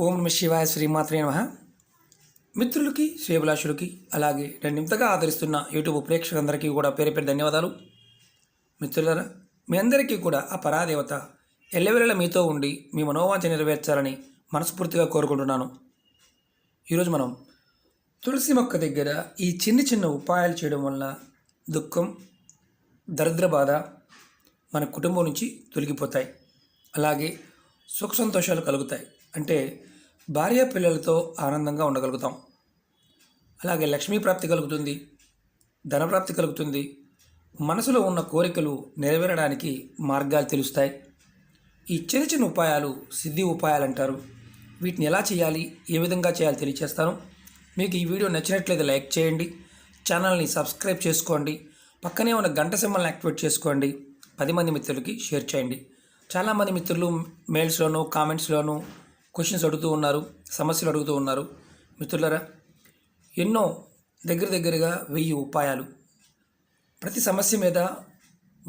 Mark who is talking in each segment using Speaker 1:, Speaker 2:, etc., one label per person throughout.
Speaker 1: ఓం నమ శివాయ శ్రీమాత్రే నమః. మిత్రులకి శ్రేభిలాషులకి అలాగే నన్ను ఇంతగా ఆదరిస్తున్న యూట్యూబ్ ప్రేక్షకులందరికీ కూడా పేరు పేరు ధన్యవాదాలు. మిత్రులారా, మీ అందరికీ కూడా ఆ పరాదేవత ఎల్లవెల్లల మీతో ఉండి మీ మనోవాంఛ నెరవేర్చాలని మనస్ఫూర్తిగా కోరుకుంటున్నాను. ఈరోజు మనం తులసి మొక్క దగ్గర ఈ చిన్న చిన్న ఉపాయాలు చేయడం వల్ల దుఃఖం, దరిద్ర బాధ మన కుటుంబం నుంచి తొలగిపోతాయి. అలాగే సుఖ సంతోషాలు కలుగుతాయి. అంటే భార్య పిల్లలతో ఆనందంగా ఉండగలుగుతాం. అలాగే లక్ష్మీ ప్రాప్తి కలుగుతుంది, ధనప్రాప్తి కలుగుతుంది. మనసులో ఉన్న కోరికలు నెరవేరడానికి మార్గాలు తెలుస్తాయి. ఈ చిన్న చిన్న ఉపాయాలు సిద్ధి ఉపాయాలు అంటారు. వీటిని ఎలా చేయాలి, ఏ విధంగా చేయాలి తెలియచేస్తాను. మీకు ఈ వీడియో నచ్చినట్లయితే లైక్ చేయండి, ఛానల్ని సబ్స్క్రైబ్ చేసుకోండి, పక్కనే ఉన్న గంట సింబల్ని యాక్టివేట్ చేసుకోండి, 10 మంది మిత్రులకి షేర్ చేయండి. చాలామంది మిత్రులు మెయిల్స్లోనూ కామెంట్స్లోనూ క్వశ్చన్స్ అడుగుతూ ఉన్నారు, సమస్యలు అడుగుతూ ఉన్నారు. మిత్రులరా, ఎన్నో దగ్గరగా 1000 ఉపాయాలు ప్రతి సమస్య మీద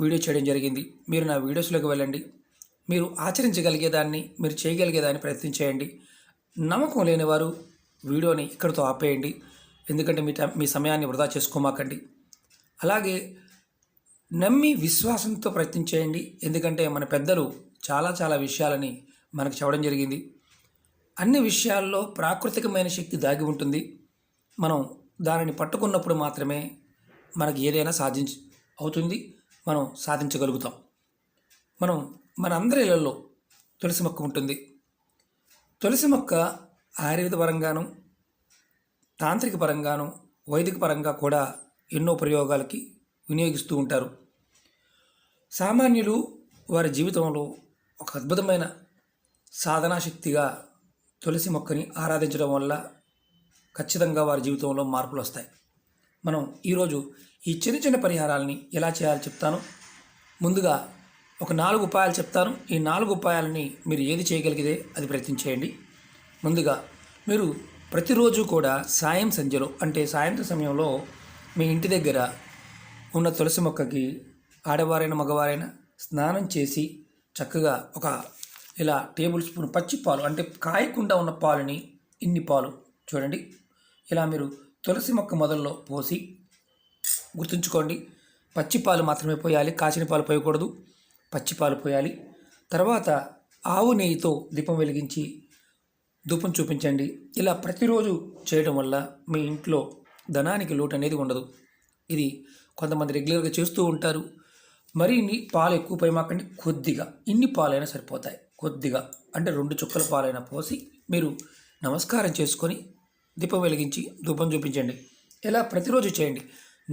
Speaker 1: వీడియో చేయడం జరిగింది. మీరు నా వీడియోస్లోకి వెళ్ళండి, మీరు ఆచరించగలిగేదాన్ని, మీరు చేయగలిగేదాన్ని ప్రయత్నం చేయండి. నమ్మకం లేనివారు వీడియోని ఇక్కడితో ఆపేయండి, ఎందుకంటే మీ సమయాన్ని వృధా చేసుకోమాకండి. అలాగే నమ్మి విశ్వాసంతో ప్రయత్నం చేయండి, ఎందుకంటే మన పెద్దలు చాలా విషయాలని మనకు చెప్పడం జరిగింది. అన్ని విషయాల్లో ప్రాకృతికమైన శక్తి దాగి ఉంటుంది. మనం దానిని పట్టుకున్నప్పుడు మాత్రమే మనకి ఏదైనా అవుతుంది, మనం సాధించగలుగుతాం. మన అందరి ఇళ్లలో తులసి మొక్క ఉంటుంది. తులసి మొక్క ఆయుర్వేద పరంగాను, తాంత్రిక పరంగాను, వైదిక పరంగా కూడా ఎన్నో ప్రయోగాలకి వినియోగిస్తూ ఉంటారు. సామాన్యులు వారి జీవితంలో ఒక అద్భుతమైన సాధనా శక్తిగా తులసి మొక్కని ఆరాధించడం వల్ల ఖచ్చితంగా వారి జీవితంలో మార్పులు వస్తాయి. మనం ఈరోజు ఈ చిన్న చిన్న పరిహారాలని ఎలా చేయాలో చెప్తాను. ముందుగా ఒక 4 ఉపాయాలు చెప్తాను. ఈ 4 ఉపాయాలని మీరు ఏది చేయగలిగితే అది ప్రయత్నించేయండి. ముందుగా మీరు ప్రతిరోజు కూడా సంధ్యలో అంటే సాయంత్రం సమయంలో మీ ఇంటి దగ్గర ఉన్న తులసి మొక్కకి ఆడవారైనా మగవారైనా స్నానం చేసి చక్కగా ఒక ఇలా టేబుల్ స్పూన్ పచ్చి పాలు, అంటే కాయకుండా ఉన్న పాలని, ఇన్ని పాలు చూడండి, ఇలా మీరు తులసి మొక్క మొదల్లో పోసి, గుర్తుంచుకోండి, పచ్చి పాలు మాత్రమే పోయాలి, కాచిన పాలు పోయకూడదు, పచ్చి పాలు పోయాలి. తర్వాత ఆవు నెయ్యితో దీపం వెలిగించి ధూపం చూపించండి. ఇలా ప్రతిరోజు చేయడం వల్ల మీ ఇంట్లో ధనానికి లోటు అనేది ఉండదు. ఇది కొంతమంది రెగ్యులర్గా చేస్తూ ఉంటారు. మరి పాలు ఎక్కువ పోయమాకండి, కొద్దిగా, ఇన్ని పాలైనా సరిపోతాయి. కొద్దిగా అంటే 2 చుక్కల పాలైనా పోసి మీరు నమస్కారం చేసుకొని దీపం వెలిగించి ధూపం చూపించండి. ఇలా ప్రతిరోజు చేయండి,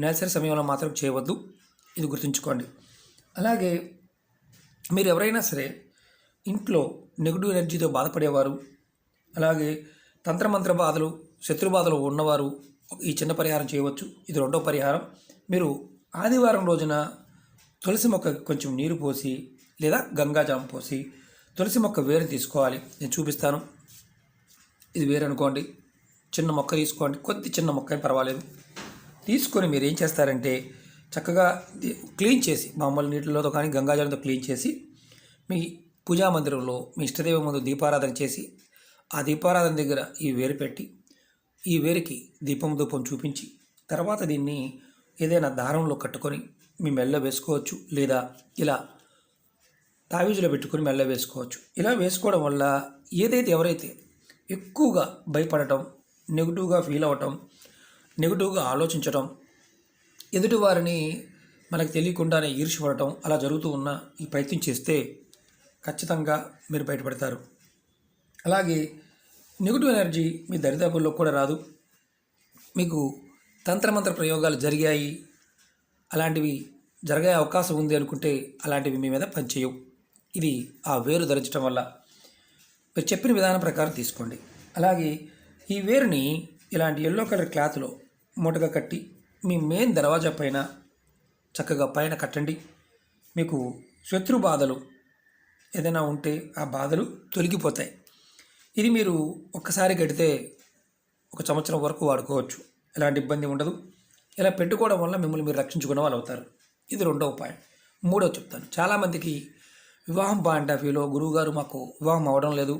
Speaker 1: నెలసరి సమయంలో మాత్రం చేయవద్దు, ఇది గుర్తుంచుకోండి. అలాగే మీరు ఎవరైనా సరే ఇంట్లో నెగిటివ్ ఎనర్జీతో బాధపడేవారు, అలాగే తంత్రమంత్ర బాధలు, శత్రు బాధలు ఉన్నవారు ఈ చిన్న పరిహారం చేయవచ్చు. ఇది 2వ పరిహారం. మీరు ఆదివారం రోజున తులసి మొక్క కొంచెం నీరు పోసి లేదా గంగాజలం పోసి తులసి మొక్క వేరు తీసుకోవాలి. నేను చూపిస్తాను. ఇది వేరు అనుకోండి, చిన్న మొక్క తీసుకోండి, కొద్ది చిన్న మొక్క అని పర్వాలేదు. తీసుకొని మీరు ఏం చేస్తారంటే చక్కగా క్లీన్ చేసి, మామూలు నీటిలో కానీ గంగాజలంతో క్లీన్ చేసి మీ పూజా మందిరంలో మీ ఇష్టదైవం ముందు దీపారాధన చేసి, ఆ దీపారాధన దగ్గర ఈ వేరు పెట్టి, ఈ వేరుకి ధూపం చూపించి, తర్వాత దీన్ని ఏదైనా దారంలో కట్టుకొని మీ మెల్ల వేసుకోవచ్చు, లేదా ఇలా తావీజులో పెట్టుకొని మెల్ల వేసుకోవచ్చు. ఇలా వేసుకోవడం వల్ల ఎవరైతే ఎక్కువగా భయపడటం, నెగిటివ్గా ఫీల్ అవ్వటం, నెగిటివ్గా ఆలోచించటం, ఎదుటి వారిని మనకు తెలియకుండానే ఈర్ష్యపడటం అలా జరుగుతూ ఉన్న ఈ ప్రయత్నం చేస్తే ఖచ్చితంగా మీరు బయటపడతారు. అలాగే నెగిటివ్ ఎనర్జీ మీ దరిదాపుల్లో కూడా రాదు. మీకు తంత్రమంత్ర ప్రయోగాలు జరిగాయి, అలాంటివి జరిగే అవకాశం ఉంది అనుకుంటే అలాంటివి మీ మీద పనిచేయవు. ఇది ఆ వేరు ధరించడం వల్ల. మీరు చెప్పిన విధానం ప్రకారం తీసుకోండి. అలాగే ఈ వేరుని ఇలాంటి ఎల్లో కలర్ క్లాత్లో మూటగా కట్టి మీ మెయిన్ దర్వాజా పైన చక్కగా పైన కట్టండి. మీకు శత్రు బాధలు ఏదైనా ఉంటే ఆ బాధలు తొలగిపోతాయి. ఇది మీరు ఒక్కసారి కడితే 1 సంవత్సరం వరకు వాడుకోవచ్చు, ఎలాంటి ఇబ్బంది ఉండదు. ఇలా పెట్టుకోవడం వల్ల మిమ్మల్ని మీరు రక్షించుకునే వాళ్ళు అవుతారు. ఇది 2వ ఉపాయం. 3వ చెప్తాను. చాలామందికి వివాహం పాయింట్ ఆఫ్ వ్యూలో గురువుగారు మాకు వివాహం అవ్వడం లేదు,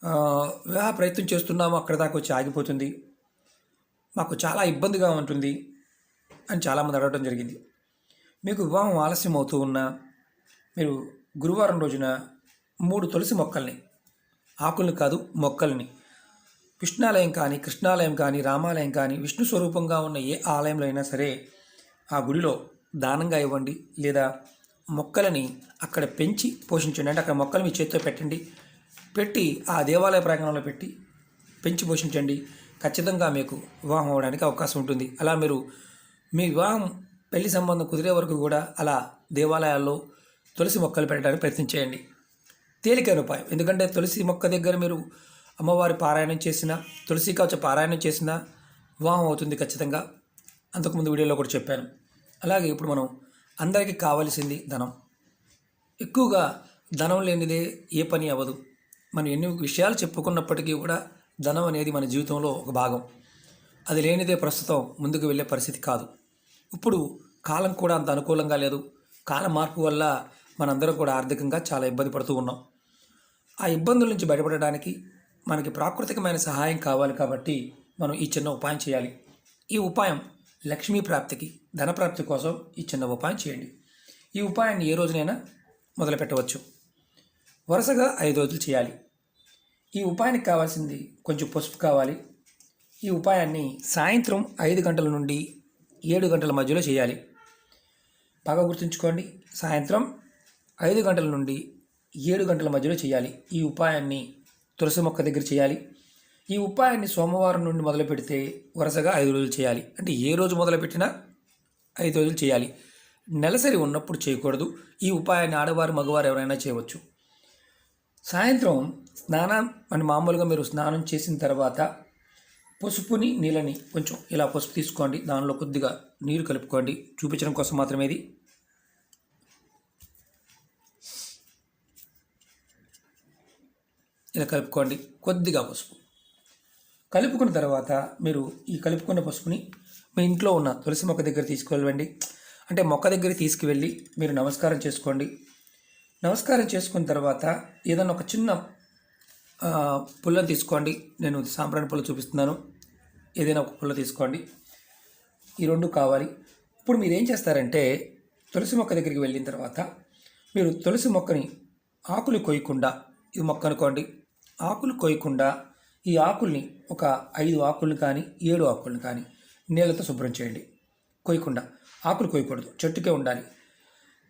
Speaker 1: వివాహ ప్రయత్నం చేస్తున్నాము అక్కడ దాకా వచ్చి ఆగిపోతుంది, మాకు చాలా ఇబ్బందిగా ఉంటుంది అని చాలామంది అడగడం జరిగింది. మీకు వివాహం ఆలస్యం అవుతూ ఉన్నా మీరు గురువారం రోజున 3 తులసి మొక్కల్ని, ఆకుల్ని కాదు మొక్కల్ని, విష్ణాలయం కానీ, కృష్ణాలయం కానీ, రామాలయం కానీ, విష్ణు స్వరూపంగా ఉన్న ఏ ఆలయంలో అయినా సరే ఆ గుడిలో దానంగా ఇవ్వండి. లేదా మొక్కలని అక్కడ పెంచి పోషించండి. అంటే అక్కడ మొక్కలు మీ చేతితో పెట్టండి, పెట్టి ఆ దేవాలయ ప్రాంగణంలో పెట్టి పెంచి పోషించండి. ఖచ్చితంగా మీకు వివాహం అవ్వడానికి అవకాశం ఉంటుంది. అలా మీరు మీ వివాహం పెళ్లి సంబంధం కుదిరే వరకు కూడా అలా దేవాలయాల్లో తులసి మొక్కలు పెట్టడానికి ప్రయత్నించేయండి. తేలికైన ఉపాయం. ఎందుకంటే తులసి మొక్క దగ్గర మీరు అమ్మవారి పారాయణం చేసినా, తులసి కవచ పారాయణం చేసినా వివాహం అవుతుంది ఖచ్చితంగా. అంతకుముందు వీడియోలో కూడా చెప్పాను. అలాగే ఇప్పుడు మనం అందరికీ కావాల్సింది ధనం. ఎక్కువగా ధనం లేనిదే ఏ పని అవ్వదు. మనం ఎన్ని విషయాలు చెప్పుకున్నప్పటికీ కూడా ధనం అనేది మన జీవితంలో ఒక భాగం. అది లేనిదే ప్రస్తుతం ముందుకు వెళ్ళే పరిస్థితి కాదు. ఇప్పుడు కాలం కూడా అంత అనుకూలంగా లేదు. కాలం మార్పు వల్ల మనందరం కూడా ఆర్థికంగా చాలా ఇబ్బంది పడుతూ ఉన్నాం. ఆ ఇబ్బందుల నుంచి బయటపడడానికి మనకి ప్రాకృతికమైన సహాయం కావాలి. కాబట్టి మనం ఈ చిన్న ఉపాయం చేయాలి. ఈ ఉపాయం లక్ష్మీ ప్రాప్తికి, ధనప్రాప్తి కోసం ఈ చిన్న ఉపాయం చేయండి. ఈ ఉపాయాన్ని ఏ రోజునైనా మొదలు పెట్టవచ్చు. వరుసగా 5 రోజులు చేయాలి. ఈ ఉపాయానికి కావాల్సింది కొంచెం పసుపు కావాలి. ఈ ఉపాయాన్ని సాయంత్రం 5 గంటల నుండి 7 గంటల మధ్యలో చేయాలి. బాగా గుర్తుంచుకోండి, సాయంత్రం 5 గంటల నుండి 7 గంటల మధ్యలో చేయాలి. ఈ ఉపాయాన్ని తులసి మొక్క దగ్గర చేయాలి. ఈ ఉపాయాన్ని సోమవారం నుండి మొదలు పెడితే వరుసగా 5 రోజులు చేయాలి. అంటే ఏ రోజు మొదలుపెట్టినా 5 రోజులు చేయాలి. నెలసరి ఉన్నప్పుడు చేయకూడదు. ఈ ఉపాయాన్ని ఆడవారు మగవారు ఎవరైనా చేయవచ్చు. సాయంత్రం స్నానం అని మామూలుగా మీరు స్నానం చేసిన తర్వాత పసుపుని, నీళ్ళని కొంచెం ఇలా పసుపు తీసుకోండి, దానిలో కొద్దిగా నీరు కలుపుకోండి. చూపించడం కోసం మాత్రమే ఇది. ఇలా కలుపుకోండి, కొద్దిగా పసుపు కలుపుకున్న తర్వాత మీరు ఈ కలుపుకున్న పసుపుని మీ ఇంట్లో ఉన్న తులసి మొక్క దగ్గర తీసుకువెళ్ళండి. అంటే మొక్క దగ్గర తీసుకువెళ్ళి మీరు నమస్కారం చేసుకోండి. నమస్కారం చేసుకున్న తర్వాత ఏదైనా ఒక చిన్న పుల్లని తీసుకోండి. నేను సాంబ్రాణి పుల్ల చూపిస్తున్నాను. ఏదైనా ఒక పుల్ల తీసుకోండి. ఈ 2 కావాలి. ఇప్పుడు మీరు ఏం చేస్తారంటే తులసి మొక్క దగ్గరికి వెళ్ళిన తర్వాత మీరు తులసి మొక్కని ఆకులు కొయ్యకుండా, ఇది మొక్క అనుకోండి, ఆకులు కొయ్యకుండా ఈ ఆకుల్ని ఒక 5 ఆకుల్ని కానీ 7 ఆకుల్ని కానీ నీళ్ళతో శుభ్రం చేయండి. కొయ్యకుండా, ఆకులు కొయ్యకూడదు, చెట్టుకే ఉండాలి.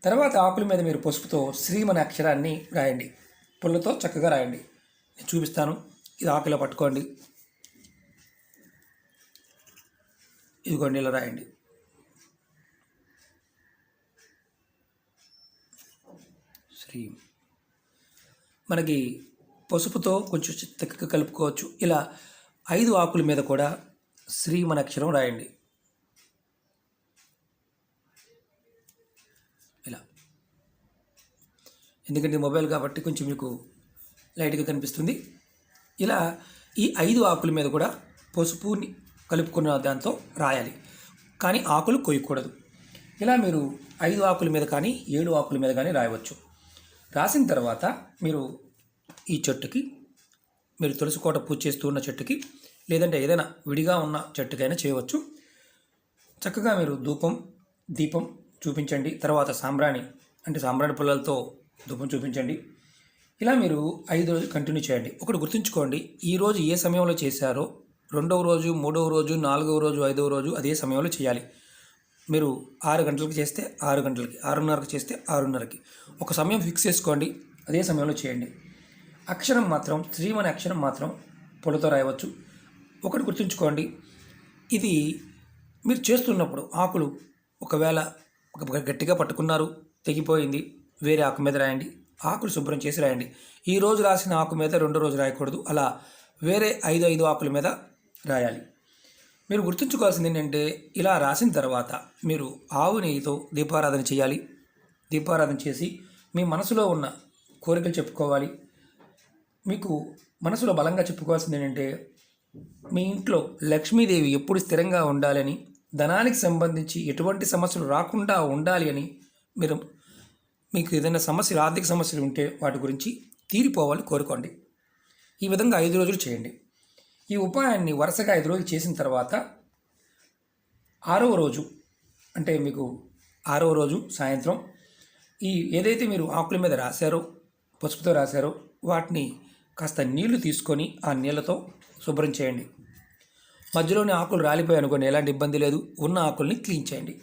Speaker 1: తర్వాత ఆకుల మీద మీరు పసుపుతో శ్రీం అనే అక్షరాన్ని రాయండి. పుల్లతో చక్కగా రాయండి. నేను చూపిస్తాను. ఇది ఆకులో పట్టుకోండి. ఇదిగోండి, ఇలా రాయండి. శ్రీం. మనకి పసుపుతో కొంచెం తిక్కగా కలుపుకోవచ్చు. ఇలా 5 ఆకుల మీద కూడా శ్రీం అనే అక్షరం రాయండి. ఇలా, ఎందుకంటే మొబైల్ కాబట్టి కొంచెం మీకు లైట్గా కనిపిస్తుంది. ఇలా ఈ 5 ఆకుల మీద కూడా పసుపుని కలుపుకున్న దాంతో రాయాలి. కానీ ఆకులు కొయ్యకూడదు. ఇలా మీరు 5 ఆకుల మీద కానీ 7 ఆకుల మీద కానీ రాయవచ్చు. రాసిన తర్వాత మీరు ఈ చెట్టుకి, మీరు తులసి కోట పూజ చేస్తూ ఉన్న చెట్టుకి, లేదంటే ఏదైనా విడిగా ఉన్న చెట్టుకైనా చేయవచ్చు. చక్కగా మీరు ధూపం, దీపం చూపించండి. తర్వాత సాంబ్రాణి, అంటే సాంబ్రాణి పుల్లలతో ధూపం చూపించండి. ఇలా మీరు 5 రోజులు కంటిన్యూ చేయండి. ఒకటి గుర్తుంచుకోండి, ఈరోజు ఏ సమయంలో చేశారో 2వ రోజు, 3వ రోజు, 4వ రోజు, 5వ రోజు అదే సమయంలో చేయాలి. మీరు 6 గంటలకు చేస్తే 6 గంటలకి, 6:30కి చేస్తే 6:30కి ఒక సమయం ఫిక్స్ చేసుకోండి. అదే సమయంలో చేయండి. అక్షరం మాత్రం, శ్రీం అనే అక్షరం మాత్రం పొలతో రాయవచ్చు. ఒకటి గుర్తుంచుకోండి, ఇది మీరు చేస్తున్నప్పుడు ఆకులు ఒకవేళ గట్టిగా పట్టుకున్నారు, తెగిపోయింది, వేరే ఆకు మీద రాయండి. ఆకులు శుభ్రం చేసి రాయండి. ఈరోజు రాసిన ఆకు మీద 2వ రోజు రాయకూడదు. అలా వేరే 5 ఆకుల మీద రాయాలి. మీరు గుర్తుంచుకోవాల్సింది ఏంటంటే, ఇలా రాసిన తర్వాత మీరు ఆవు నెయ్యితో దీపారాధన చేయాలి. దీపారాధన చేసి మీ మనసులో ఉన్న కోరికలు చెప్పుకోవాలి. మీకు మనసులో బలంగా చెప్పుకోవాల్సింది ఏంటంటే, మీ ఇంట్లో లక్ష్మీదేవి ఎప్పుడు స్థిరంగా ఉండాలని, ధనానికి సంబంధించి ఎటువంటి సమస్యలు రాకుండా ఉండాలి అని, మీకు ఏదైనా సమస్యలు, ఆర్థిక సమస్యలు ఉంటే వాటి గురించి తీరిపోవాలి కోరుకోండి. ఈ విధంగా 5 రోజులు చేయండి. ఈ ఉపాయాన్ని వరుసగా 5 రోజులు చేసిన తర్వాత 6వ రోజు అంటే మీకు 6వ రోజు సాయంత్రం ఈ ఏదైతే మీరు ఆకుల మీద రాశారో, పసుపుతో రాశారో వాటిని కాస్త నీళ్లు తీసుకొని ఆ నీళ్ళతో శుభ్రం చేయండి. మధ్యలోని ఆకులు రాలిపోయాయి అనుకోండి, ఎలాంటి ఇబ్బంది లేదు. ఉన్న ఆకుల్ని క్లీన్ చేయండి.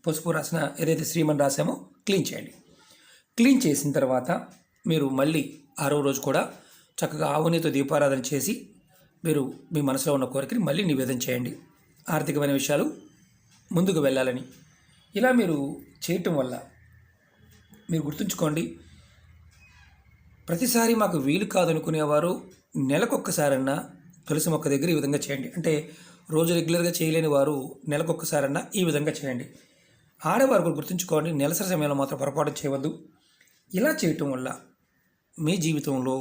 Speaker 1: పసుపు రాసిన ఏదైతే శ్రీమన్ రాసామో క్లీన్ చేయండి. క్లీన్ చేసిన తర్వాత మీరు మళ్ళీ 6వ రోజు కూడా చక్కగా ఆవునితో దీపారాధన చేసి మీరు మీ మనసులో ఉన్న కోరికని మళ్ళీ నివేదన చేయండి. ఆర్థికమైన విషయాలు ముందుకు వెళ్ళాలని. ఇలా మీరు చేయటం వల్ల మీరు గుర్తుంచుకోండి, ప్రతిసారి మాకు వీలు కాదనుకునేవారు నెలకొక్కసారన్నా తులసి మొక్క దగ్గర ఈ విధంగా చేయండి. అంటే రోజు రెగ్యులర్గా చేయలేని వారు నెలకొక్కసారన్నా ఈ విధంగా చేయండి. ఆడవారు కూడా గుర్తుంచుకోండి, నెలసరి సమయంలో మాత్రం పొరపాటు చేయవద్దు. ఇలా చేయటం వల్ల మీ జీవితంలో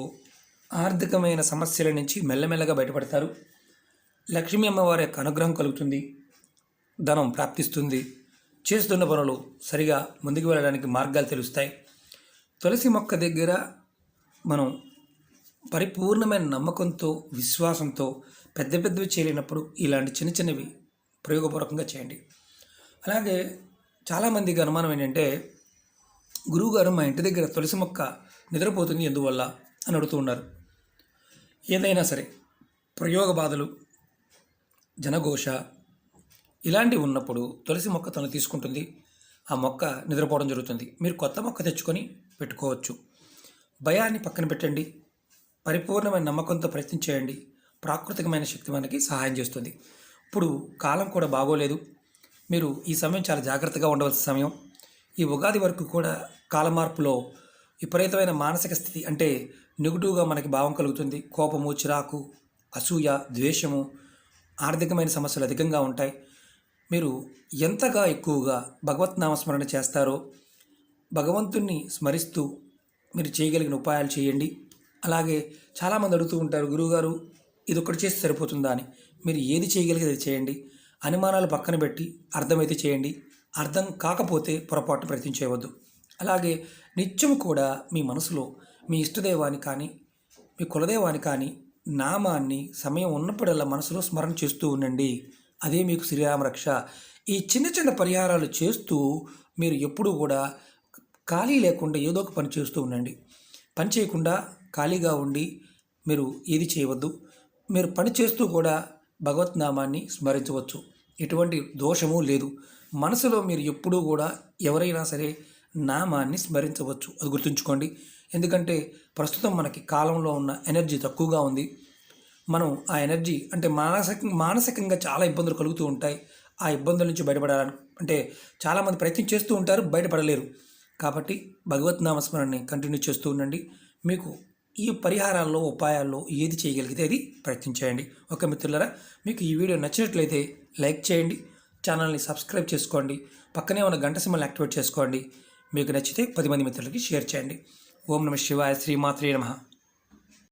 Speaker 1: ఆర్థికమైన సమస్యల నుంచి మెల్లమెల్లగా బయటపడతారు. లక్ష్మీ అమ్మవారి యొక్క అనుగ్రహం కలుగుతుంది, ధనం ప్రాప్తిస్తుంది, చేస్తున్న పనులు సరిగా ముందుకు వెళ్ళడానికి మార్గాలు తెలుస్తాయి. తులసి మొక్క దగ్గర మనం పరిపూర్ణమైన నమ్మకంతో, విశ్వాసంతో పెద్ద పెద్దవి చేయలేనప్పుడు ఇలాంటి చిన్న చిన్నవి ప్రయోగపూర్వకంగా చేయండి. అలాగే చాలామందికి అనుమానం ఏంటంటే, గురువుగారు మా ఇంటి దగ్గర తులసి మొక్క నిద్రపోతుంది ఎందువల్ల అని అడుగుతూ ఉన్నారు. ఏదైనా సరే ప్రయోగ బాధలు, జనఘోష ఇలాంటివి ఉన్నప్పుడు తులసి మొక్క తను తీసుకుంటుంది, ఆ మొక్క నిద్రపోవడం జరుగుతుంది. మీరు కొత్త మొక్క తెచ్చుకొని పెట్టుకోవచ్చు. భయాన్ని పక్కన పెట్టండి, పరిపూర్ణమైన నమ్మకంతో ప్రయత్నం చేయండి. ప్రాకృతికమైన శక్తి మనకి సహాయం చేస్తుంది. ఇప్పుడు కాలం కూడా బాగోలేదు, మీరు ఈ సమయం చాలా జాగ్రత్తగా ఉండవలసిన సమయం. ఈ ఉగాది వరకు కూడా కాలమార్పులో విపరీతమైన మానసిక స్థితి అంటే నెగిటివ్గా మనకి భావం కలుగుతుంది. కోపము, చిరాకు, అసూయ, ద్వేషము, ఆర్థికమైన సమస్యలు అధికంగా ఉంటాయి. మీరు ఎంతగా ఎక్కువగా భగవత్ నామస్మరణ చేస్తారో, భగవంతుణ్ణి స్మరిస్తూ మీరు చేయగలిగిన ఉపాయాలు చేయండి. అలాగే చాలామంది అడుగుతూ ఉంటారు, గురువుగారు ఇది ఒకటి చేస్తే సరిపోతుందా అని. మీరు ఏది చేయగలిగేది అది చేయండి. అనుమానాలు పక్కన పెట్టి అర్థమైతే చేయండి, అర్థం కాకపోతే పొరపాటు ప్రయత్నం చేయవద్దు. అలాగే నిత్యం కూడా మీ మనసులో మీ ఇష్టదైవాన్ని కానీ మీ కులదైవాన్ని కానీ నామాన్ని సమయం ఉన్నప్పుడల్లా మనసులో స్మరణ చేస్తూ ఉండండి. అదే మీకు శ్రీరామ రక్ష. ఈ చిన్న చిన్న పరిహారాలు చేస్తూ మీరు ఎప్పుడూ కూడా ఖాళీ లేకుండా ఏదో ఒక పని చేస్తూ ఉండండి. పని చేయకుండా ఖాళీగా ఉండి మీరు ఏది చేయవద్దు. మీరు పని చేస్తూ కూడా భగవత్ నామాన్ని స్మరించవచ్చు, ఎటువంటి దోషము లేదు. మనసులో మీరు ఎప్పుడూ కూడా ఎవరైనా సరే నామాన్ని స్మరించవచ్చు, అది గుర్తుంచుకోండి. ఎందుకంటే ప్రస్తుతం మనకి కాలంలో ఉన్న ఎనర్జీ తక్కువగా ఉంది. మనం ఆ ఎనర్జీ అంటే మానసికంగా చాలా ఇబ్బందులు కలుగుతూ ఉంటాయి. ఆ ఇబ్బందుల నుంచి బయటపడాలని అంటే చాలామంది ప్రయత్నం చేస్తూ ఉంటారు, బయటపడలేరు. కాబట్టి భగవత్ నామస్మరణని కంటిన్యూ చేస్తూ ఉండండి. మీకు ఈ పరిహారాల్లో, ఉపాయాల్లో ఏది చేయగలిగితే అది ప్రయత్నించేయండి. ఓకే మిత్రులారా, మీకు ఈ వీడియో నచ్చినట్లయితే లైక్ చేయండి, ఛానల్ని సబ్స్క్రైబ్ చేసుకోండి, పక్కనే ఉన్న గంట సింబల్ని యాక్టివేట్ చేసుకోండి. మీకు నచ్చితే 10 మంది మిత్రులకి షేర్ చేయండి. ఓం నమః శివాయ. శ్రీమాత్రే నమః.